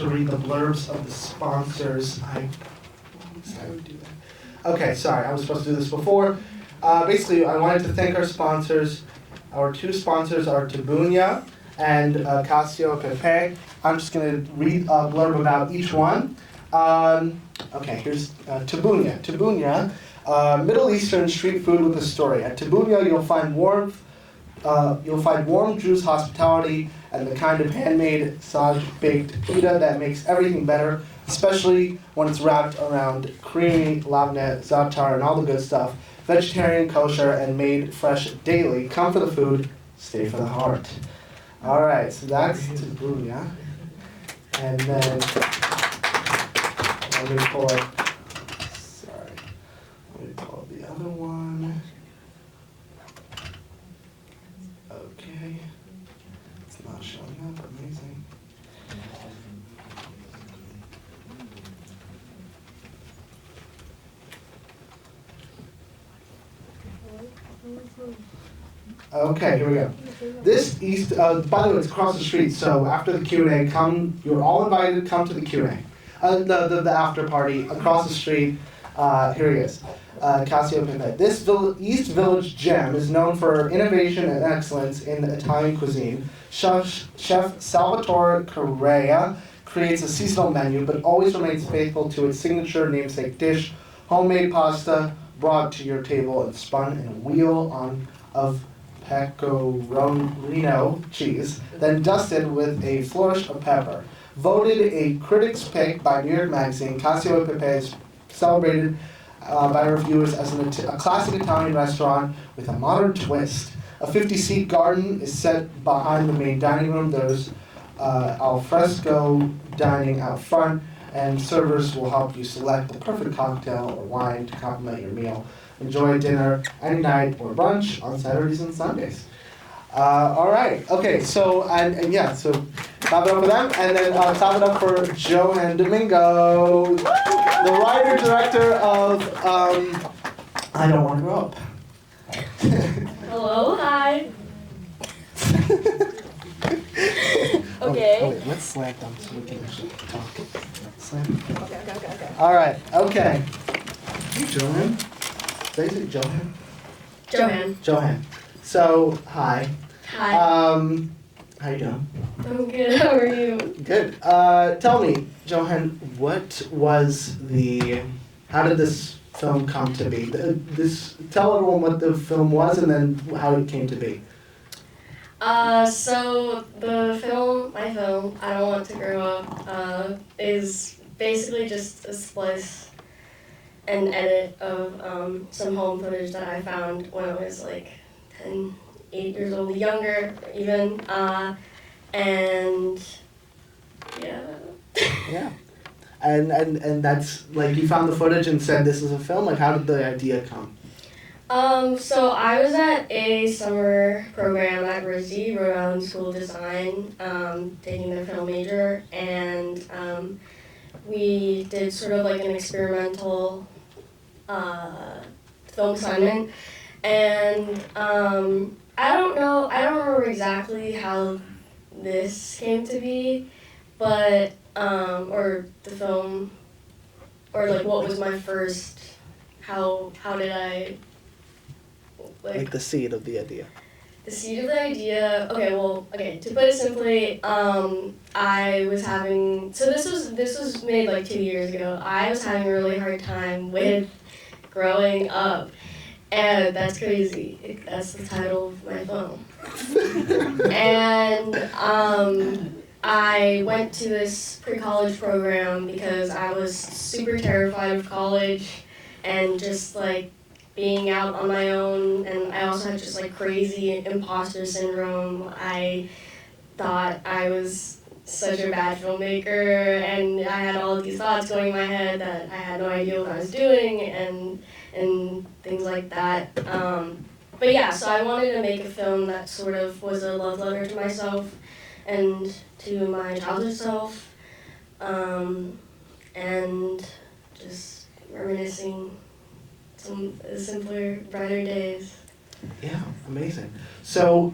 to read the blurbs of the sponsors. I would do that. Okay, sorry, I was supposed to do this before. Basically, I wanted to thank our sponsors. Our two sponsors are Tabunya and NYCSFF. I'm just going to read a blurb about each one. Okay, here's Tabunya. Tabunya, Middle Eastern street food with a story. At Tabunya, you'll find warm Jews' hospitality and the kind of handmade Saj-baked pita that makes everything better, especially when it's wrapped around creamy labneh, za'atar, and all the good stuff. Vegetarian, kosher, and made fresh daily. Come for the food, stay for the heart. All right, so that's Tabunya. And then let me pull up the other one. Okay. It's not showing up. Amazing. Okay, here we go. This East, by the way, it's across the street, so after the Q&A, you're all invited to come to the Q&A. The after party across the street. Here he is. Cassiopeia. This East Village gem is known for innovation and excellence in Italian cuisine. Chef Salvatore Correa creates a seasonal menu, but always remains faithful to its signature namesake dish, homemade pasta brought to your table and spun in a wheel of pecorino cheese, then dusted with a flourish of pepper. Voted a critic's pick by New York Magazine, Cassiopeia is celebrated by reviewers as a classic Italian restaurant with a modern twist. A 50-seat garden is set behind the main dining room. There's al fresco dining out front, and servers will help you select the perfect cocktail or wine to complement your meal. Enjoy dinner any night or brunch on Saturdays and Sundays. All right. Okay. So so clap it up for them, and then clap it up for Johan Domingo, the writer director of I Don't Want to Grow Up. Hello. Hi. Okay. Oh, wait, let's slam them so we can actually talk. Slam. Okay. All right. Okay. Hey, Johan. Did I say Johan? Johan. So, hi. Hi. How you doing? I'm good. How are you? Good. Tell me, Johan, how did this film come to be? Tell everyone what the film was and then how it came to be. So my film, I Don't Want to Grow Up, is basically just a splice and edit of some home footage that I found when I was like 8 years old, younger even, and yeah. Yeah. And that's like you found the footage and said this is a film. Like, how did the idea come? So I was at a summer program at RISD, Rhode Island School of Design, taking their film major, and we did sort of like an experimental film assignment, and I don't remember exactly how this came to be, but or the film, or like what was my first, how did I Like the seed of the idea. The seed of the idea. Okay. To put it simply, I was having. So this was made like 2 years ago. I was having a really hard time with growing up, and that's crazy. That's the title of my film. And I went to this pre-college program because I was super terrified of college, and just like being out on my own, and I also had just like crazy imposter syndrome. I thought I was such a bad filmmaker, and I had all of these thoughts going in my head that I had no idea what I was doing, and things like that. But yeah, so I wanted to make a film that sort of was a love letter to myself and to my childhood self, and just reminiscing some simpler, brighter days. Yeah, amazing. So,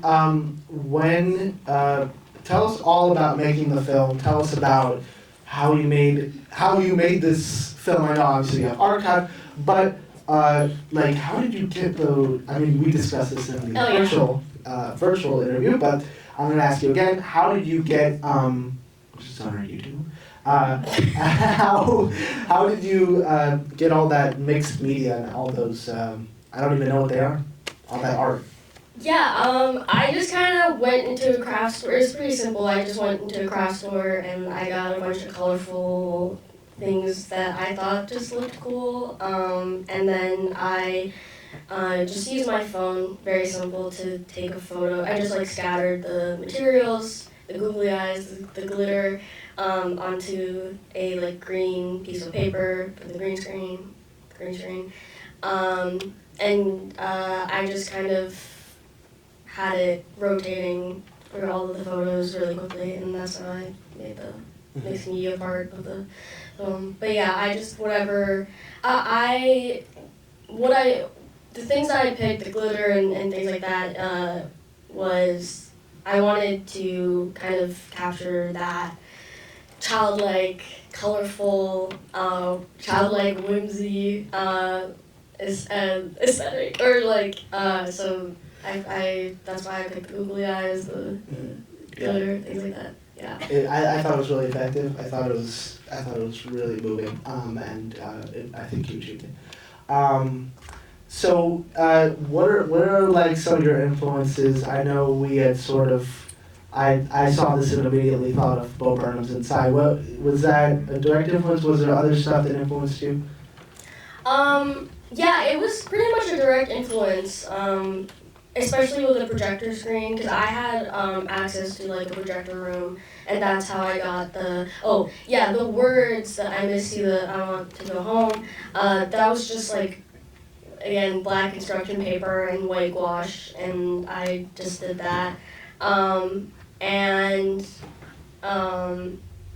tell us all about making the film. Tell us about how you made this film. I know obviously you have archive, but like how did you get the? I mean, we discussed this in the virtual interview, but I'm gonna ask you again. How did you get? Which is on our YouTube. How did you get all that mixed media and all those? I don't even know what they are. All that art. Yeah, I just kind of went into a craft store. It's pretty simple. I just went into a craft store and I got a bunch of colorful things that I thought just looked cool. And then I just used my phone, very simple, to take a photo. I just like scattered the materials, the googly eyes, the glitter, onto a like green piece of paper for the green screen. And I just kind of had it rotating through all of the photos really quickly, and that's how I made the mixed media part of the film. But yeah, I just the things that I picked, the glitter and things like that, was I wanted to kind of capture that childlike, colorful, childlike whimsy aesthetic, or like so. I that's why I picked the googly eyes, the glitter, things like that. Yeah. I thought it was really effective. I thought it was really moving. I think you achieved it. So what are like some of your influences? I know we had sort of. I saw this and immediately thought of Bo Burnham's Inside. What was that a direct influence? Was there other stuff that influenced you? Yeah, it was pretty much a direct influence. Especially with the projector screen, because I had access to like a projector room, and that's how I got the words that I miss you, that I want to go home. That was just like, again, black construction paper and white gouache, and I just did that.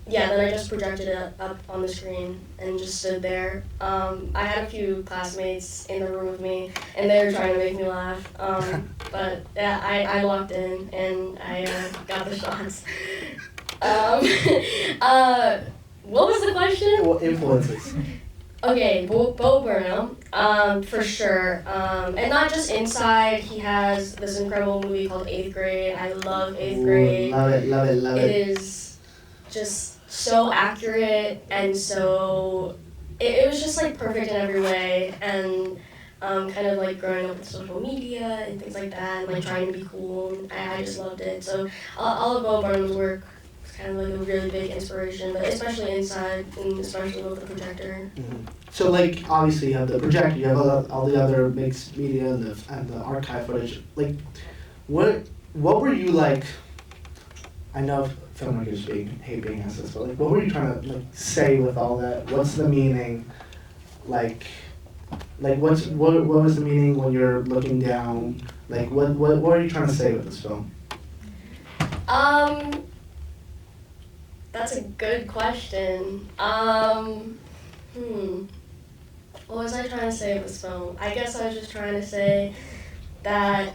Then I just projected it up on the screen and just stood there. I had a few classmates in the room with me, and they were trying to make me laugh. But yeah, I locked in and I got the shots. What was the question? What influences? Okay, Bo Burnham, for sure. And not just Inside, he has this incredible movie called 8th Grade. I love 8th Grade. Love it. It is just so accurate, and so it was just like perfect in every way, and kind of like growing up with social media and things like that, and like trying to be cool, and I just loved it. So all of Bo Burnham's work was kind of like a really big inspiration, but especially Inside, and especially with the projector. Mm-hmm. So like obviously you have the projector, you have all the other mixed media and the archive footage. Like what were you like? I know filmmakers hate being asked this, but like, what were you trying to like say with all that? What's the meaning? Like what was the meaning when you're looking down? Like what are you trying to say with this film? That's a good question. What was I trying to say with this film? I guess I was just trying to say that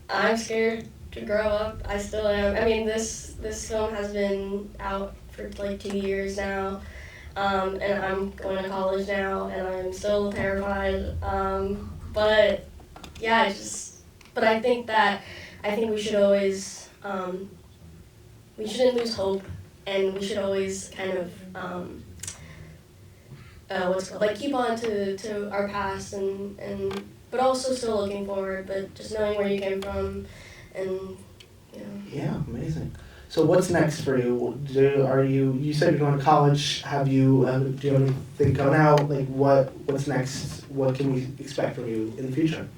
I'm scared to grow up. I still am. I mean, this film has been out for like 2 years now, and I'm going to college now, and I'm still terrified. But yeah, but I think we should always, we shouldn't lose hope, and we should always kind of, keep on to our past, and but also still looking forward, but just knowing where you came from. And yeah, amazing. So what's next for you? You said you're going to college. Do you have anything coming out? Like what's next? What can we expect from you in the future?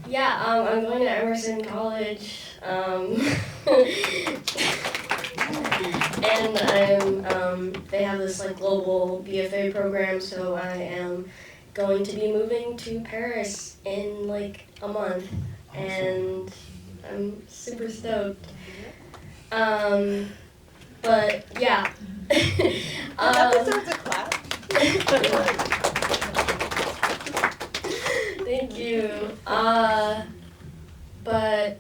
Yeah, I'm going to Emerson College, and they have this like global BFA program, so I am going to be moving to Paris in like a month. Awesome. And I'm super stoked. But yeah. That deserves a clap. Thank you. But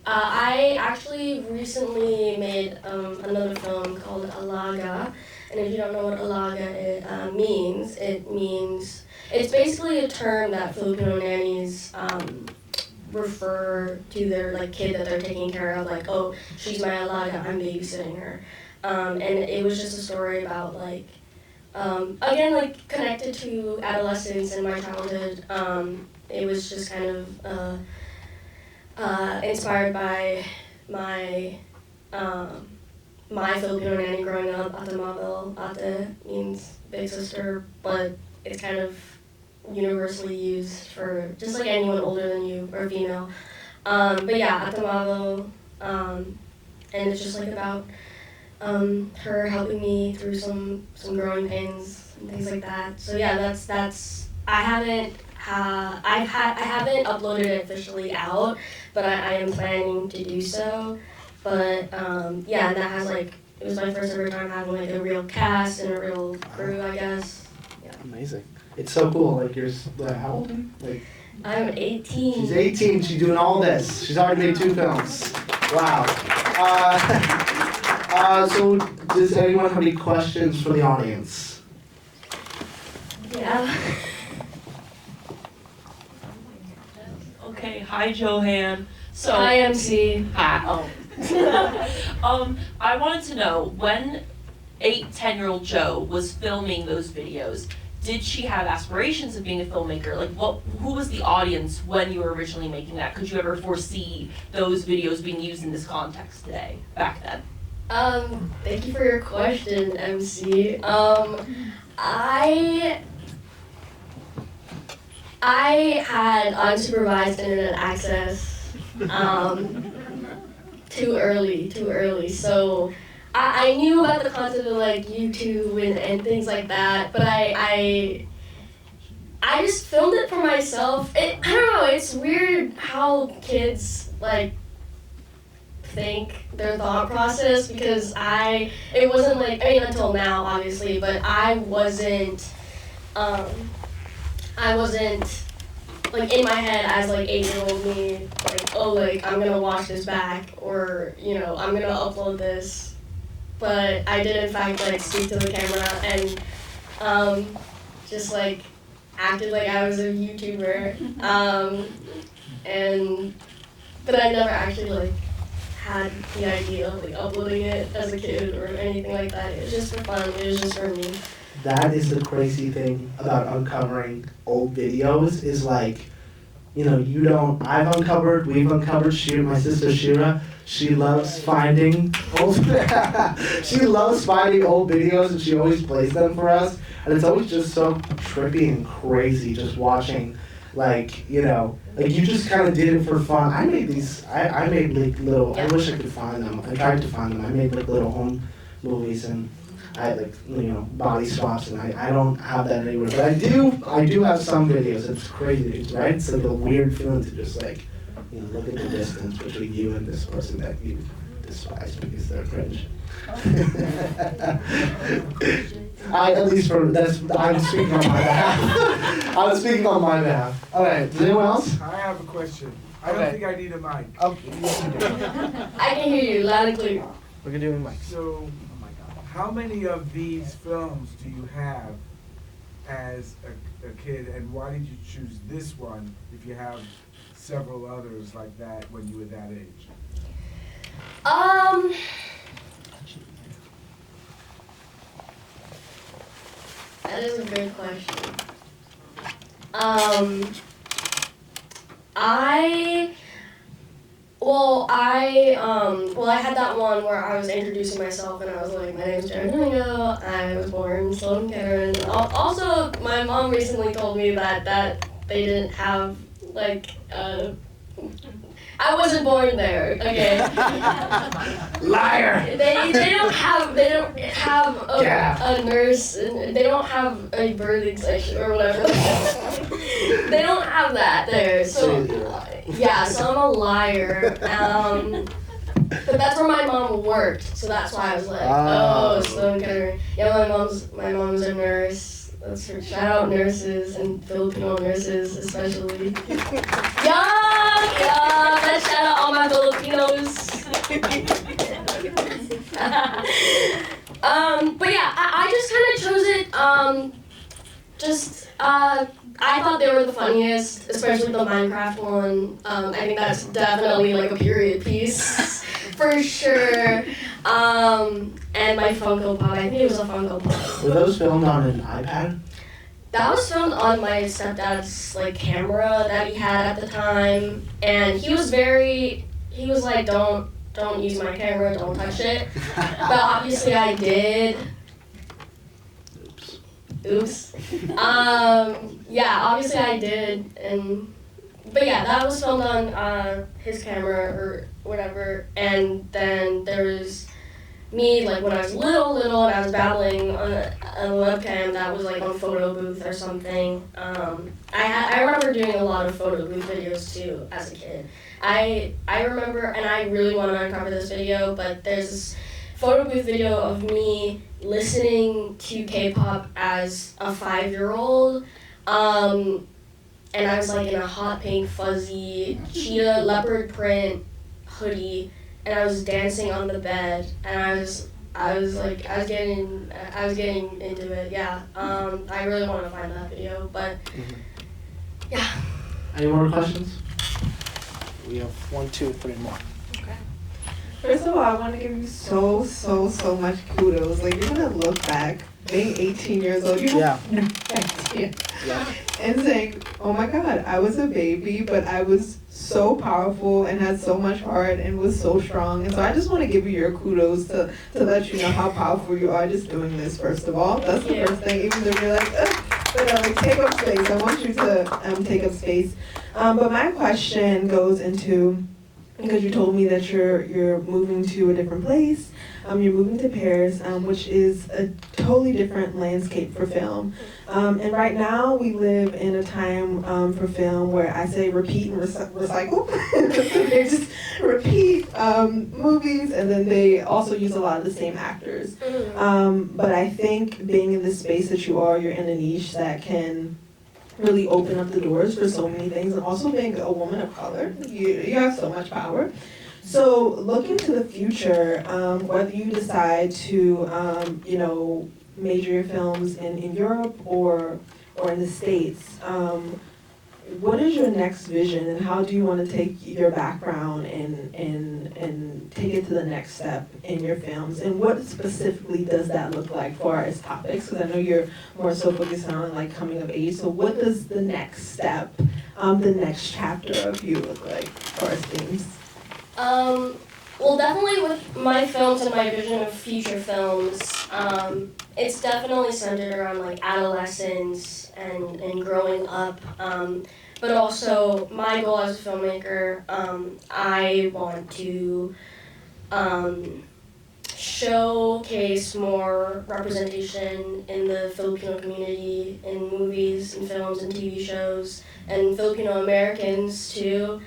I I actually recently made another film called Alaga, and if you don't know what Alaga means, it's basically a term that Filipino nannies refer to their like kid that they're taking care of, like, oh, she's my Alaga, I'm babysitting her, and it was just a story about like, again, like connected to adolescence and my childhood. It was just kind of inspired by my my Filipino nanny growing up. Ate Mabel. Ate means big sister, but it's kind of universally used for just like anyone older than you or female. But yeah, Ate Mabel, and it's just like about her helping me through some growing pains and things like that. So yeah, that's I haven't uploaded it officially out, but I am planning to do so. But yeah, that has like, it was my first ever time having like a real cast and a real crew, I guess. Yeah. Amazing. It's so cool. Like how old are you? Like, I'm 18. she's 18. She's doing all this. She's already made 2 films. Wow. So does anyone have any questions for the audience? Yeah. Okay, hi Johan. So Hi, MC. Hi. Oh. I wanted to know, when 10-year-old Jo was filming those videos, did she have aspirations of being a filmmaker? Like, who was the audience when you were originally making that? Could you ever foresee those videos being used in this context today, back then? Thank you for your question, MC. I had unsupervised internet access too early. So I knew about the concept of like YouTube and things like that, but I just filmed it for myself. I don't know, it's weird how kids like think their thought process, because it wasn't like, I mean until now obviously, but I wasn't like in my head as like 8-year-old me, like, oh, like I'm gonna watch this back, or you know, I'm gonna upload this. But I did in fact like speak to the camera and just like acted like I was a YouTuber, but I never actually like had the idea of like uploading it as a kid or anything like that. It was just for fun. It was just for me. That is the crazy thing about uncovering old videos, is like, you know, we've uncovered Shira, my sister Shira, she loves finding old videos, and she always plays them for us, and it's always just so trippy and crazy just watching, like, you know, like you just kind of did it for fun. I made these, I made like little, I wish I could find them, I tried to find them, I made like little home movies, and I had like, you know, body swaps, and I don't have that anywhere, but I do have some videos. It's crazy, right? It's like a weird feeling to just like, you know, look at the distance between you and this person that you despise because they're cringe. I'm speaking on my behalf. I'm speaking on my behalf. All right, does anyone else? I have a question. I don't think I need a mic. Okay. I can hear you loud and clear. We're gonna do a mic. So, how many of these films do you have as a kid, and why did you choose this one if you have several others like that when you were that age? That is a good question. I had that one where I was introducing myself and I was like, my name's Johan Domingo, I was born in Sloan Kettering. Also, my mom recently told me that they didn't have, like, I wasn't born there, okay? Liar! They don't have a nurse, and they don't have a birthing section or whatever. They don't have that there, so yeah, so I'm a liar. But that's where my mom worked, so that's why I was like, Sloan Kettering. Yeah, my mom's a nurse. Shout out nurses and Filipino nurses especially. Yeah. Let's shout out all my Filipinos. But yeah, I just kind of chose it. I thought they were the funniest, especially the Minecraft one. I think that's definitely like a period piece, for sure. And my Funko Pop, I think it was a Funko Pop. Were those filmed on an iPad? That was filmed on my stepdad's like camera that he had at the time, and he was like, don't use my camera, don't touch it. But obviously I did. Oops. Yeah, obviously I did, but yeah, that was filmed on his camera or whatever, and then there was me, like, when I was little, and I was battling on a webcam that was, like, on photo booth or something. I remember doing a lot of photo booth videos, too, as a kid. I remember, and I really want to uncover this video, but there's this photo booth video of me listening to K-pop as a 5-year-old, and I was, like, in a hot pink fuzzy cheetah leopard print hoodie, and I was dancing on the bed, and I was getting into it. Yeah. I really want to find that video, but yeah. Any more questions? We have 1, 2, 3 more. Okay. First of all, I want to give you so much kudos. Like, you're gonna look back, being 18 years old, you have no idea. Yeah. And saying, oh my God, I was a baby, but I was so powerful and had so much heart and was so strong. And so I just want to give you your kudos to let you know how powerful you are just doing this, first of all. That's the first thing, even though you're like, but like, take up space. I want you to take up space. But my question goes into, because you told me that you're moving to a different place. You're moving to Paris, which is a totally different landscape for film. And right now we live in a time for film where I say repeat and recycle. They just repeat movies, and then they also use a lot of the same actors. But I think being in this space that you're in a niche that can really open up the doors for so many things, and also being a woman of color, you have so much power. So looking to the future, whether you decide to, major your films in Europe or in the States, what is your next vision, and how do you want to take your background and take it to the next step in your films? And what specifically does that look like for as topics? Because I know you're more so focused on like coming of age. So what does the next step, the next chapter of you look like for as themes? Well, definitely with my films and my vision of future films, it's definitely centered around like adolescence and growing up. But also my goal as a filmmaker, I want to showcase more representation in the Filipino community in movies and films and TV shows, and Filipino Americans too.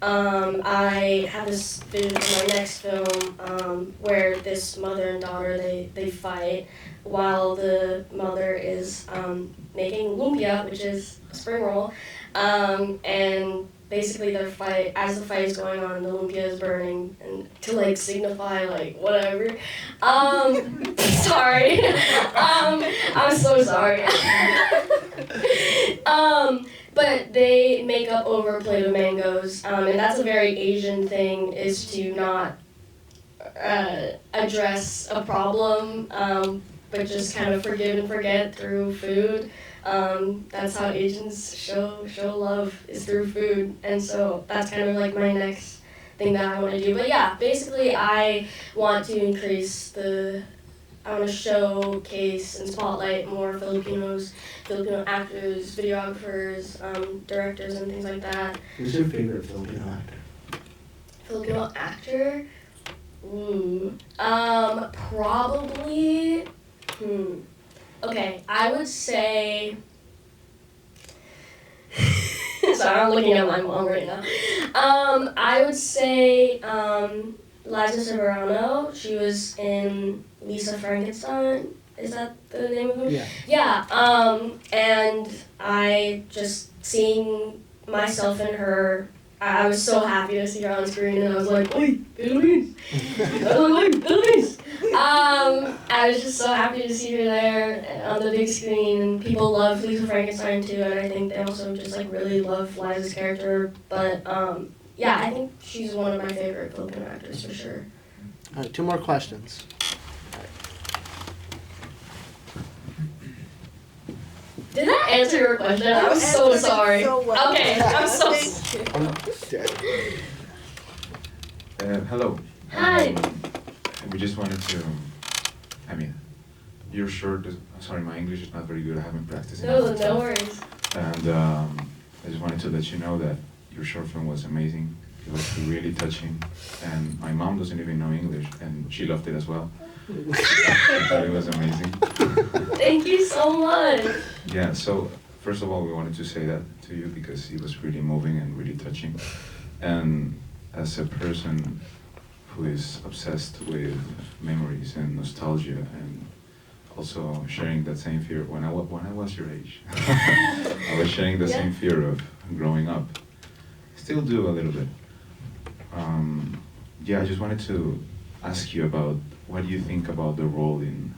I have this vision for my next film where this mother and daughter, they fight while the mother is making lumpia, which is a spring roll, and basically their fight, as the fight is going on, the lumpia is burning, and to like signify like whatever. Sorry. I'm so sorry. But they make up over a plate of mangoes, and that's a very Asian thing, is to not address a problem, but just kind of forgive and forget through food. That's how Asians show love, is through food, and so that's kind of like my next thing that I want to do. But yeah, basically I want to I want to showcase and spotlight more Filipino actors, videographers, directors, and things like that. Who's your favorite Filipino actor? Filipino actor? Probably. Okay, I would say. Sorry, I'm looking at my mom right now. I would say Liza Soberano. She was in Lisa Frankenstein. Is that the name of it? Yeah. Yeah. And I just seeing myself in her I was so happy to see her on screen, and I was like, "Oi, Philippines!" I was like, "Philippines!" I was just so happy to see her there on the big screen, and people love Lisa Frankenstein too, and I think they also just like really love Liza's character. But yeah, I think she's one of my favorite Filipino actors for sure. All right, 2 more questions. Did that answer your question? I'm so sorry. So well. Okay, I'm so Hello. Hi. We just wanted to, I mean, your shirt is, sorry, my English is not very good, I haven't practiced No, enough. no worries. And I just wanted to let you know that your short film was amazing. It was really touching. And my mom doesn't even know English, and she loved it as well. I thought it was amazing. Thank you so much. Yeah, so first of all, we wanted to say that to you because it was really moving and really touching. And as a person who is obsessed with memories and nostalgia and also sharing that same fear when I was your age. I was sharing the same fear of growing up. Still do a little bit. Yeah, I just wanted to ask you about what do you think about the role in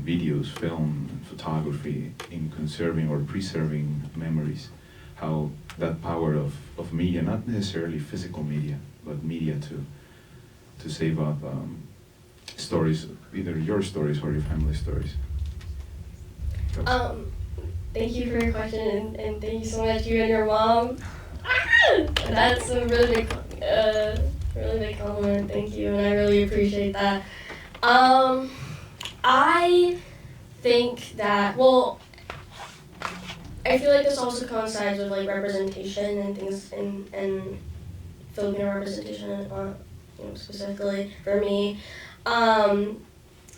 videos, film, and photography in conserving or preserving memories? How that power of media, not necessarily physical media, but media to save up stories, either your stories or your family stories. Thank you for your question, and thank you so much, you and your mom. That's a really big compliment. Thank you, and I really appreciate that. I think that, well, I feel like this also coincides with like representation and things, and Filipino representation, specifically for me,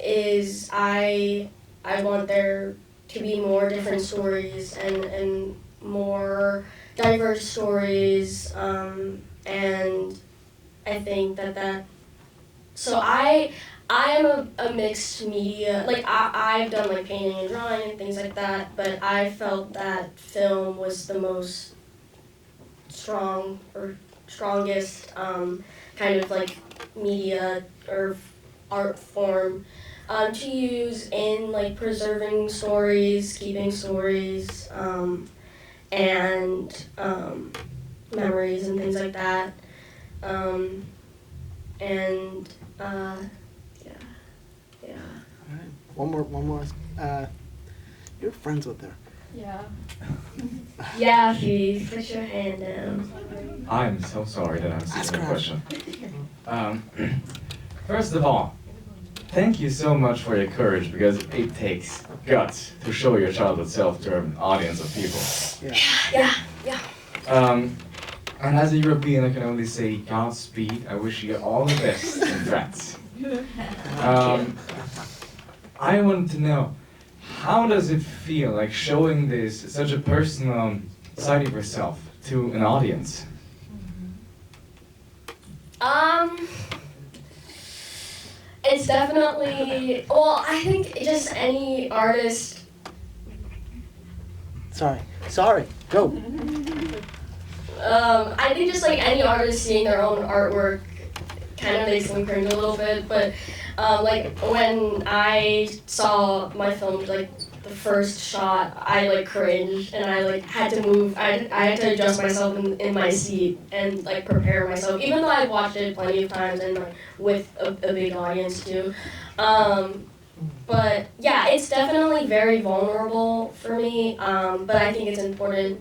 is I want there to be more different stories and more diverse stories, and I think that so I am a mixed media, like I've done like painting and drawing and things like that, but I felt that film was the most strongest kind of like media or art form to use in like preserving stories, keeping stories, and memories and things like that. Yeah. All right, one more. You're friends with her. Yeah. Yeah, please put your hand down. I'm so sorry that I'm Ask asking a her. question. First of all, thank you so much for your courage because it takes guts to show your childhood self to an audience of people. Yeah. And as a European, I can only say Godspeed. I wish you all the best in France. I want to know, how does it feel like showing this such a personal side of yourself to an audience? It's definitely, well, I think just any artist. Sorry, go. I think just like any artist seeing their own artwork kind of makes them cringe a little bit, but like when I saw my film, like the first shot, I like cringed and I like had to move. I had to adjust myself in my seat and like prepare myself, even though I watched it plenty of times and like with a big audience too. But yeah, it's definitely very vulnerable for me. But I think it's important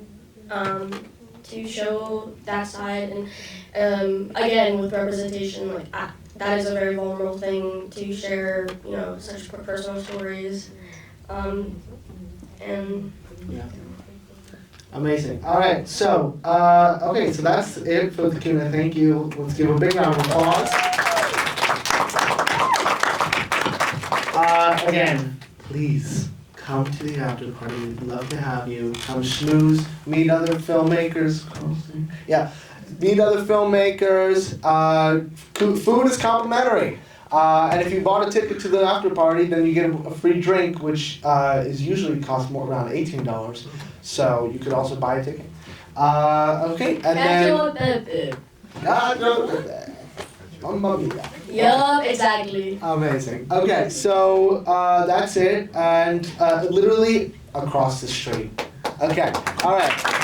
to show that side, and again with representation, like that is a very vulnerable thing to share, such personal stories, and Yeah. Amazing. All right, so okay, so that's it for the Q&A. Thank you. Let's give a big round of applause. Again, please come to the after party. We'd love to have you. Come schmooze, meet other filmmakers. Yeah, meet other filmmakers. Food is complimentary. And if you bought a ticket to the after party, then you get a free drink, which is usually costs more around $18. So you could also buy a ticket. Okay, and then. Cacio Pepe. Mamma mia. Yup, exactly. Amazing. Okay, so that's it, and literally across the street. Okay, all right.